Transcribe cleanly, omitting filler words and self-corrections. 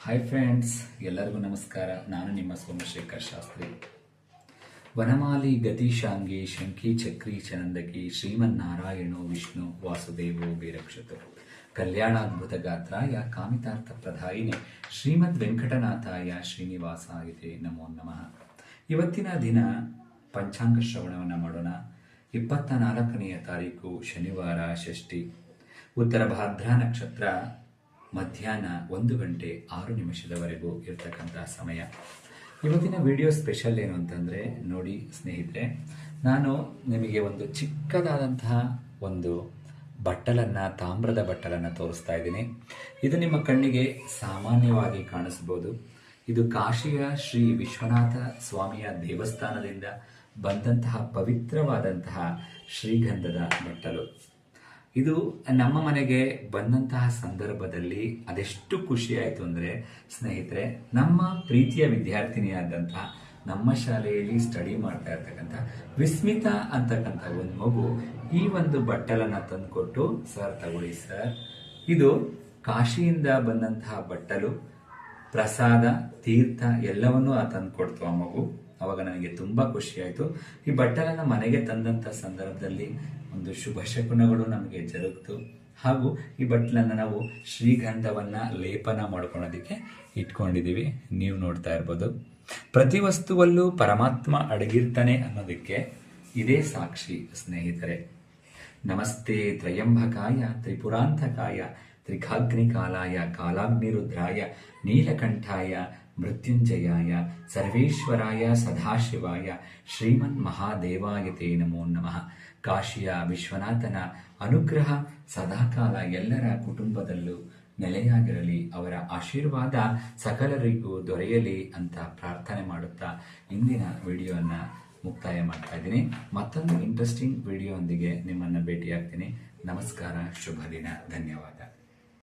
Hi friends, ಎಲ್ಲರಿಗೂ ನಮಸ್ಕಾರ. ನಾನು ನಿಮ್ಮ ಸೋಮಶೇಖರ್ ಶಾಸ್ತ್ರಿ. ವನಮಾಲಿ ಗತಿಶಾಂಗಿ ಶಂಖಿ ಚಕ್ರಿ ಚನಂದಕಿ ಶ್ರೀಮನ್ನಾರಾಯಣೋ ವಿಷ್ಣು ವಾಸುದೇವೋ ವಿರಕ್ಷತು ಕಲ್ಯಾಣಾದ್ಭುತ ಗಾತ್ರಾಯ ಕಾಮಿತಾರ್ಥ ಪ್ರದಾಯಿನಿ ಶ್ರೀಮದ್ ವೆಂಕಟನಾಥಾಯ ಶ್ರೀನಿವಾಸಾಯಿತೆ ನಮೋ ನಮಃ. ಇವತ್ತಿನ ದಿನ ಪಂಚಾಂಗ ಶ್ರವಣವನ್ನು ಮಾಡೋಣ. 24ನೇ ತಾರೀಕು ಶನಿವಾರ, ಷಷ್ಠಿ, ಉತ್ತರ ಭಾದ್ರಾ ನಕ್ಷತ್ರ, ಮಧ್ಯಾಹ್ನ 1:06 ಇರ್ತಕ್ಕಂಥ ಸಮಯ. ಇವತ್ತಿನ ವಿಡಿಯೋ ಸ್ಪೆಷಲ್ ಏನು ಅಂತಂದರೆ, ನೋಡಿ ಸ್ನೇಹಿತರೆ, ನಾನು ನಿಮಗೆ ಒಂದು ಚಿಕ್ಕದಾದಂತಹ ಒಂದು ತಾಮ್ರದ ಬಟ್ಟಲನ್ನು ತೋರಿಸ್ತಾ ಇದ್ದೀನಿ. ಇದು ನಿಮ್ಮ ಕಣ್ಣಿಗೆ ಸಾಮಾನ್ಯವಾಗಿ ಕಾಣಿಸ್ಬೋದು. ಇದು ಕಾಶಿಯ ಶ್ರೀ ವಿಶ್ವನಾಥ ಸ್ವಾಮಿಯ ದೇವಸ್ಥಾನದಿಂದ ಬಂದಂತಹ ಪವಿತ್ರವಾದಂತಹ ಶ್ರೀಗಂಧದ ಬಟ್ಟಲು. ಇದು ನಮ್ಮ ಮನೆಗೆ ಬಂದಂತಹ ಸಂದರ್ಭದಲ್ಲಿ ಅದೆಷ್ಟು ಖುಷಿಯಾಯಿತು ಅಂದರೆ ಸ್ನೇಹಿತರೆ, ನಮ್ಮ ಪ್ರೀತಿಯ ವಿದ್ಯಾರ್ಥಿನಿಯಾದಂತಹ ನಮ್ಮ ಶಾಲೆಯಲ್ಲಿ ಸ್ಟಡಿ ಮಾಡ್ತಾ ಇರ್ತಕ್ಕಂಥ ವಿಸ್ಮಿತಾ ಅಂತಕ್ಕಂಥ ಒಂದು ಮಗು ಈ ಒಂದು ಬಟ್ಟಲನ್ನು ತಂದುಕೊಟ್ಟು, ಸರ್ ತಗೊಳ್ಳಿ ಸರ್, ಇದು ಕಾಶಿಯಿಂದ ಬಂದಂತಹ ಬಟ್ಟಲು, ಪ್ರಸಾದ, ತೀರ್ಥ ಎಲ್ಲವನ್ನೂ ತಂದುಕೊಡ್ತು ಆ ಮಗು. ಅವಾಗ ನನಗೆ ತುಂಬ ಖುಷಿಯಾಯಿತು. ಈ ಬಟ್ಟಲನ್ನು ಮನೆಗೆ ತಂದಂಥ ಸಂದರ್ಭದಲ್ಲಿ ಒಂದು ಶುಭ ಶಕುನಗಳು ನಮಗೆ ಜರುಗಿತು. ಹಾಗೂ ಈ ಬಟ್ಟಲನ್ನು ನಾವು ಶ್ರೀಗಂಧವನ್ನು ಲೇಪನ ಮಾಡ್ಕೊಳ್ಳೋದಕ್ಕೆ ಇಟ್ಕೊಂಡಿದ್ದೀವಿ. ನೀವು ನೋಡ್ತಾ ಇರ್ಬೋದು. ಪ್ರತಿ ವಸ್ತುವಲ್ಲೂ ಪರಮಾತ್ಮ ಅಡಗಿರ್ತಾನೆ ಅನ್ನೋದಕ್ಕೆ ಇದೇ ಸಾಕ್ಷಿ ಸ್ನೇಹಿತರೆ. ನಮಸ್ತೆ ತ್ರಯಂಬಕಾಯ ತ್ರಿಪುರಾಂತಕಾಯ ತ್ರಿಖಾಗ್ನಿಕಾಲಾಯ ಕಾಲಾಗ್ನಿರುದ್ರಾಯ ನೀಲಕಂಠಾಯ ಮೃತ್ಯುಂಜಯಾಯ ಸರ್ವೇಶ್ವರಾಯ ಸದಾಶಿವಾಯ ಶ್ರೀಮನ್ ಮಹಾದೇವಾಯ ತೇ ನಮೋ ನಮಃ. ಕಾಶಿಯ ವಿಶ್ವನಾಥನ ಅನುಗ್ರಹ ಸದಾಕಾಲ ಎಲ್ಲರ ಕುಟುಂಬದಲ್ಲೂ ನೆಲೆಯಾಗಿರಲಿ, ಅವರ ಆಶೀರ್ವಾದ ಸಕಲರಿಗೂ ದೊರೆಯಲಿ ಅಂತ ಪ್ರಾರ್ಥನೆ ಮಾಡುತ್ತಾ ಇಂದಿನ ವಿಡಿಯೋನ ಮುಕ್ತಾಯ ಮಾಡ್ತಾ ಇದ್ದೀನಿ. ಮತ್ತೊಂದು ಇಂಟ್ರೆಸ್ಟಿಂಗ್ ವಿಡಿಯೋ ಒಂದಿಗೆ ನಿಮ್ಮನ್ನು ಭೇಟಿಯಾಗ್ತೀನಿ. ನಮಸ್ಕಾರ, ಶುಭ ದಿನ, ಧನ್ಯವಾದ.